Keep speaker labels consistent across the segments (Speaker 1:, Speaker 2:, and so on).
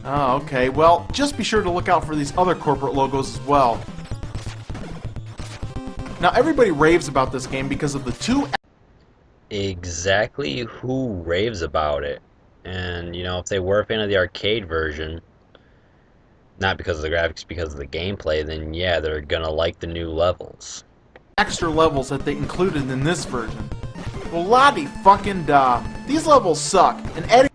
Speaker 1: Oh, okay. Well, just be sure to look out for these other corporate logos as well. Now, everybody raves about this game because of the two...
Speaker 2: Exactly who raves about it. And, you know, if they were a fan of the arcade version, not because of the graphics, because of the gameplay, then yeah, they're gonna like the new levels.
Speaker 1: Extra levels that they included in this version. Well, lottie fucking da. These levels suck, and adding...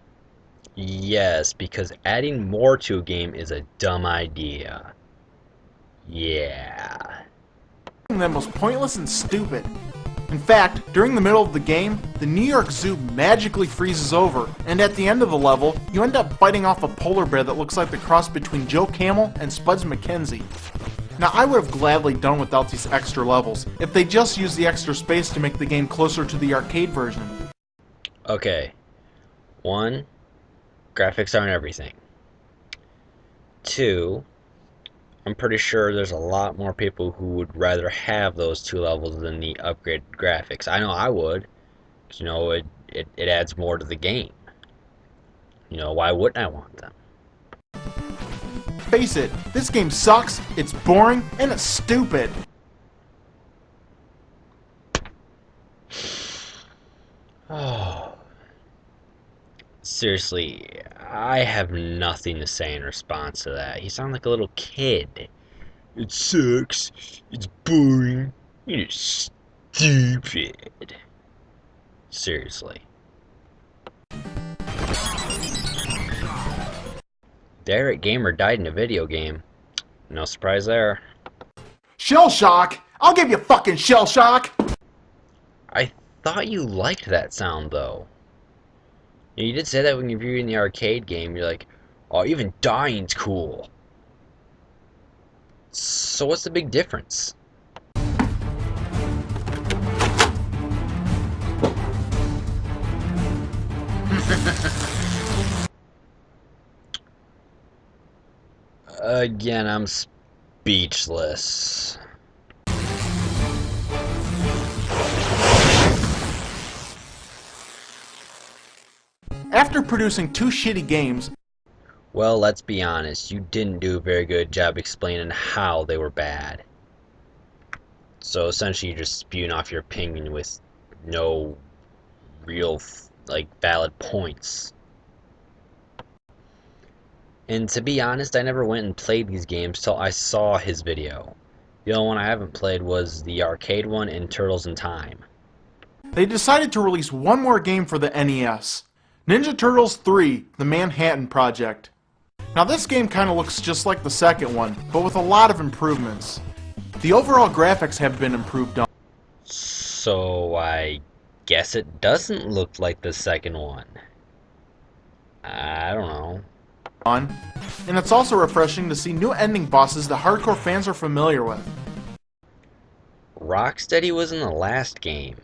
Speaker 2: Yes, because adding more to a game is a dumb idea. Yeah.
Speaker 1: them was pointless and stupid. In fact, during the middle of the game, the New York Zoo magically freezes over, and at the end of the level, you end up fighting off a polar bear that looks like the cross between Joe Camel and Spuds MacKenzie. Now, I would have gladly done without these extra levels, if they just used the extra space to make the game closer to the arcade version.
Speaker 2: Okay. 1, graphics aren't everything. 2, I'm pretty sure there's a lot more people who would rather have those 2 levels than the upgraded graphics. I know I would, 'cause, you know, it adds more to the game. You know, why wouldn't I want them?
Speaker 1: Face it, this game sucks, it's boring, and it's stupid.
Speaker 2: Oh. Seriously, I have nothing to say in response to that. You sound like a little kid. It sucks. It's boring. You're stupid. Seriously. The Irategamer died in a video game. No surprise there.
Speaker 1: Shell shock? I'll give you fucking shell shock!
Speaker 2: I thought you liked that sound, though. You did say that when you're viewing the arcade game. You're like, oh, even dying's cool. So what's the big difference? Again, I'm speechless.
Speaker 1: After producing 2 shitty games...
Speaker 2: Well, let's be honest, you didn't do a very good job explaining how they were bad. So essentially you're just spewing off your opinion with no real, valid points. And to be honest, I never went and played these games till I saw his video. The only one I haven't played was the arcade one and Turtles in Time.
Speaker 1: They decided to release one more game for the NES. Ninja Turtles 3, The Manhattan Project. Now this game kinda looks just like the second one, but with a lot of improvements. The overall graphics have been improved on.
Speaker 2: So I guess it doesn't look like the second one. I don't know.
Speaker 1: And it's also refreshing to see new ending bosses that hardcore fans are familiar with.
Speaker 2: Rocksteady was in the last game.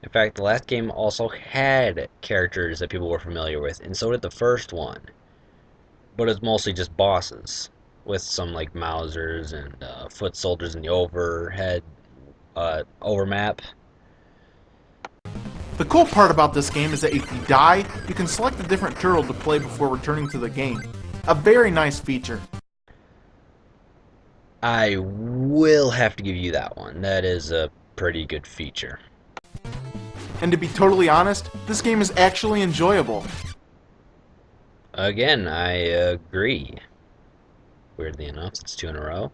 Speaker 2: In fact, the last game also had characters that people were familiar with, and so did the first one. But it's mostly just bosses, with some Mausers and foot soldiers in the overmap.
Speaker 1: The cool part about this game is that if you die, you can select a different turtle to play before returning to the game. A very nice feature.
Speaker 2: I will have to give you that one. That is a pretty good feature.
Speaker 1: And to be totally honest, this game is actually enjoyable.
Speaker 2: Again, I agree. Weirdly enough, it's 2 in a row.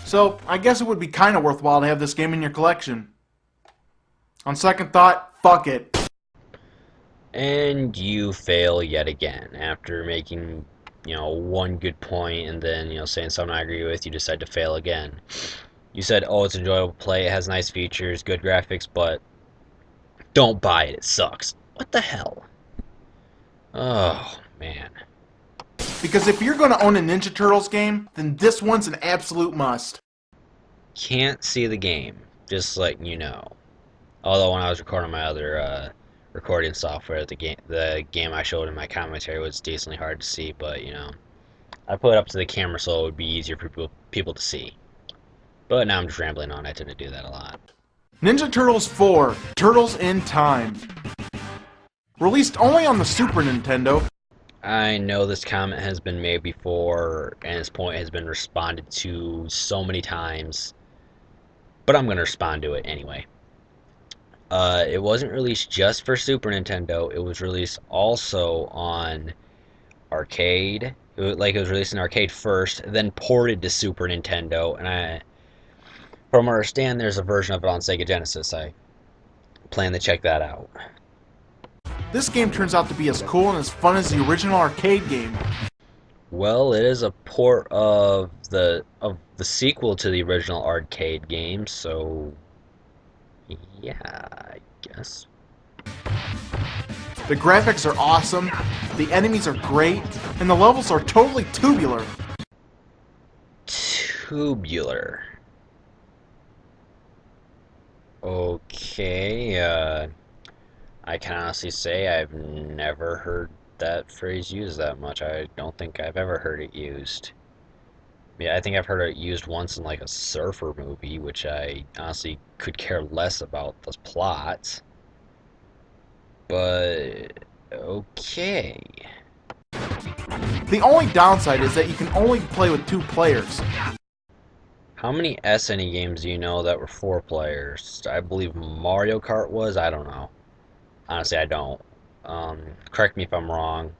Speaker 1: So, I guess it would be kinda worthwhile to have this game in your collection. On second thought, fuck it.
Speaker 2: And you fail yet again. After making, one good point and then, saying something I agree with, you decide to fail again. You said, oh, it's enjoyable to play, it has nice features, good graphics, but don't buy it, it sucks. What the hell? Oh, man.
Speaker 1: Because if you're gonna own a Ninja Turtles game, then this one's an absolute must.
Speaker 2: Can't see the game, just letting you know. Although when I was recording my other recording software, the game I showed in my commentary was decently hard to see, but I put it up to the camera so it would be easier for people to see. But now I'm just rambling on. I tend to do that a lot.
Speaker 1: Ninja Turtles 4, Turtles in Time. Released only on the Super Nintendo.
Speaker 2: I know this comment has been made before, and this point has been responded to so many times, but I'm going to respond to it anyway. It wasn't released just for Super Nintendo. It was released also on arcade. It was released in arcade first, then ported to Super Nintendo. From what I understand, there's a version of it on Sega Genesis. I plan to check that out.
Speaker 1: This game turns out to be as cool and as fun as the original arcade game.
Speaker 2: Well, it is a port of the sequel to the original arcade game, so yeah, I guess.
Speaker 1: The graphics are awesome, the enemies are great, and the levels are totally tubular.
Speaker 2: Tubular. Okay, I can honestly say I've never heard that phrase used that much. I don't think I've ever heard it used. Yeah, I think I've heard it used once in like a surfer movie, which I honestly could care less about the plot. But okay.
Speaker 1: The only downside is that you can only play with 2 players.
Speaker 2: How many SNE games do you know that were 4 players? I believe Mario Kart was. I don't know. Honestly, I don't. Correct me if I'm wrong,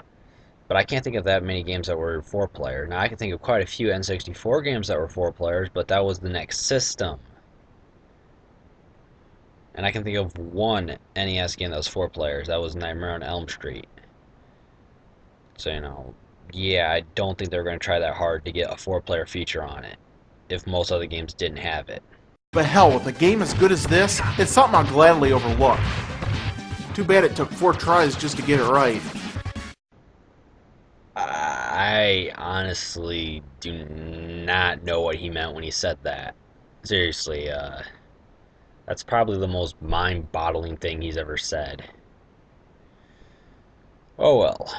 Speaker 2: but I can't think of that many games that were 4 player. Now I can think of quite a few N64 games that were 4 players, but that was the next system. And I can think of one NES game that was 4 players. That was Nightmare on Elm Street. So, yeah, I don't think they're going to try that hard to get a 4 player feature on it, if most other games didn't have it.
Speaker 1: But hell, with a game as good as this, it's something I'll gladly overlook. Too bad it took 4 tries just to get it right.
Speaker 2: I honestly do not know what he meant when he said that. Seriously, that's probably the most mind-boggling thing he's ever said. Oh well.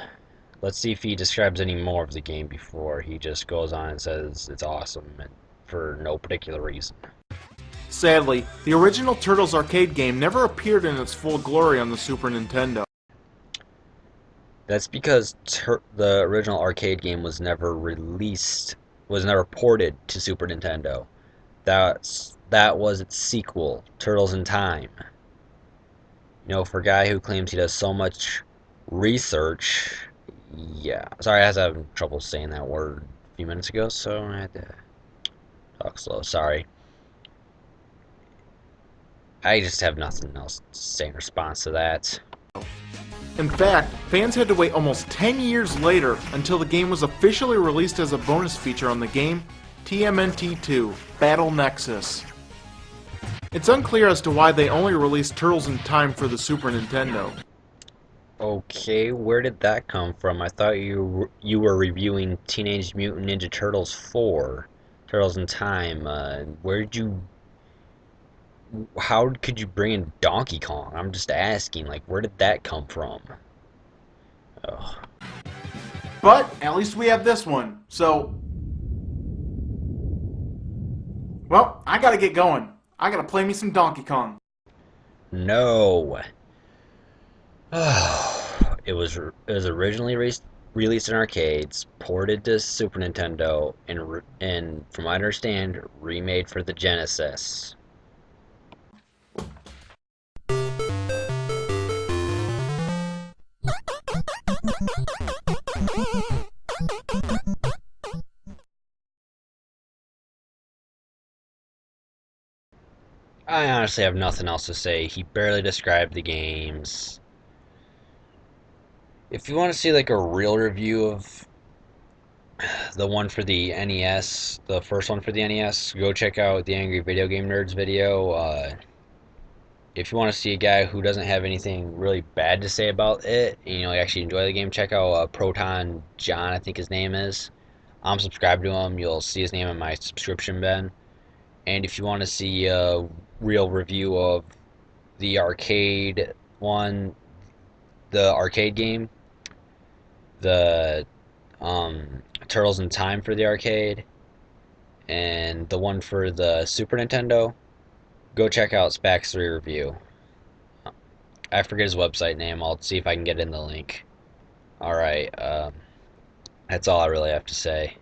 Speaker 2: Let's see if he describes any more of the game before he just goes on and says it's awesome and for no particular reason.
Speaker 1: Sadly, the original Turtles arcade game never appeared in its full glory on the Super Nintendo.
Speaker 2: That's because the original arcade game was never released, was never ported to Super Nintendo. That was its sequel, Turtles in Time. For a guy who claims he does so much research, yeah. Sorry, I was having trouble saying that word a few minutes ago, so I had to talk slow. Sorry. I just have nothing else to say in response to that.
Speaker 1: In fact, fans had to wait almost 10 years later until the game was officially released as a bonus feature on the game TMNT2 Battle Nexus. It's unclear as to why they only released Turtles in Time for the Super Nintendo.
Speaker 2: Okay, where did that come from? I thought you were reviewing Teenage Mutant Ninja Turtles 4, Turtles in Time. Where did you... How could you bring in Donkey Kong? I'm just asking, like, where did that come from? Ugh.
Speaker 1: But at least we have this one, so... Well, I gotta get going. I gotta play me some Donkey Kong.
Speaker 2: No. It was originally released in arcades, ported to Super Nintendo, and from what I understand, remade for the Genesis. I honestly have nothing else to say. He barely described the games. If you want to see like a real review of the one for the NES, the first one for the NES, go check out the Angry Video Game Nerds video. If you want to see a guy who doesn't have anything really bad to say about it, and actually enjoy the game, check out Proton John, I think his name is. I'm subscribed to him. You'll see his name in my subscription bin. And if you want to see a real review of the arcade one, the arcade game, the Turtles in Time for the arcade, and the one for the Super Nintendo, go check out Spax3 Review. I forget his website name. I'll see if I can get in the link. All right. That's all I really have to say.